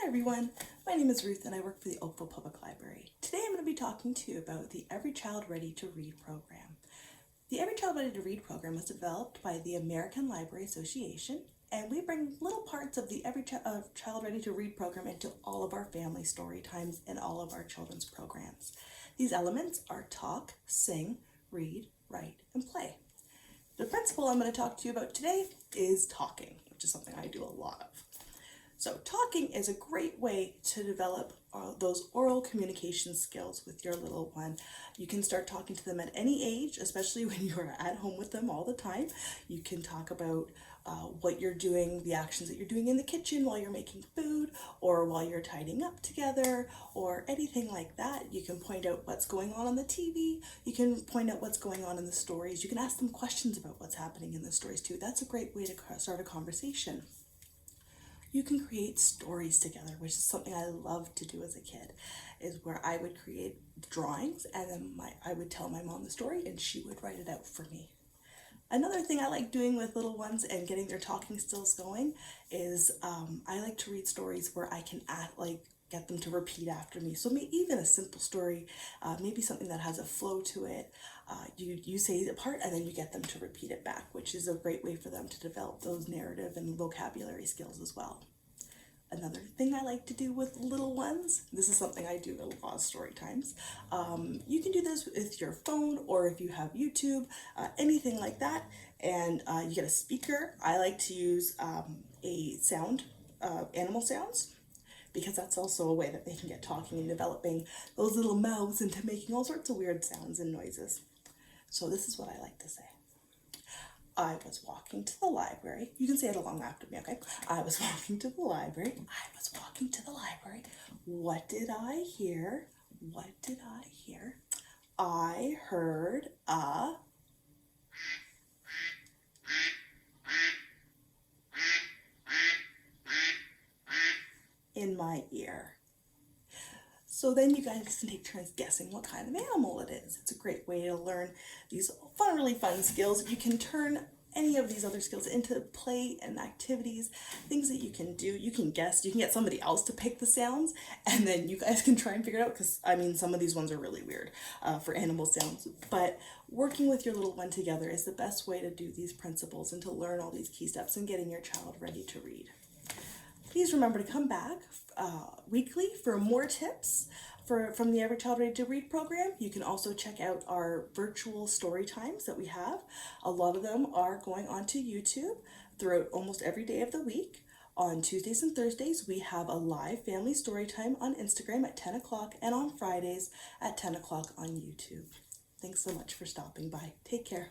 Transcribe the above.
Hi everyone, my name is Ruth and I work for the Oakville Public Library. Today I'm going to be talking to you about the Every Child Ready to Read program. The Every Child Ready to Read program was developed by the American Library Association, and we bring little parts of the Every Child Ready to Read program into all of our family story times and all of our children's programs. These elements are talk, sing, read, write, and play. The principle I'm going to talk to you about today is talking, which is something I do a lot of. So talking is a great way to develop those oral communication skills with your little one. You can start talking to them at any age, especially when you're at home with them all the time. You can talk about what you're doing, the actions that you're doing in the kitchen while you're making food or while you're tidying up together or anything like that. You can point out what's going on the TV. You can point out what's going on in the stories. You can ask them questions about what's happening in the stories too. That's a great way to start a conversation. You can create stories together, which is something I loved to do as a kid, is where I would create drawings and then I would tell my mom the story and she would write it out for me. Another thing I like doing with little ones and getting their talking skills going is I like to read stories where I can get them to repeat after me. So maybe even a simple story, maybe something that has a flow to it. You say the part and then you get them to repeat it back, which is a great way for them to develop those narrative and vocabulary skills as well. Another thing I like to do with little ones, this is something I do a lot of story times. You can do this with your phone or if you have YouTube, anything like that, and you get a speaker. I like to use a sound, animal sounds, because that's also a way that they can get talking and developing those little mouths into making all sorts of weird sounds and noises. So this is what I like to say. I was walking to the library. You can say it along after me, okay? I was walking to the library. I was walking to the library. What did I hear? What did I hear? I heard a... in my ear. So then you guys can take turns guessing what kind of animal it is. It's a great way to learn these really fun skills. You can turn any of these other skills into play and activities, things that you can do. You can guess, you can get somebody else to pick the sounds, and then you guys can try and figure it out, because I mean some of these ones are really weird for animal sounds, but working with your little one together is the best way to do these principles and to learn all these key steps in getting your child ready to read. Please remember to come back weekly for more tips from the Every Child Ready to Read program. You can also check out our virtual story times that we have. A lot of them are going onto YouTube throughout almost every day of the week. On Tuesdays and Thursdays, we have a live family story time on Instagram at 10 o'clock and on Fridays at 10 o'clock on YouTube. Thanks so much for stopping by. Take care.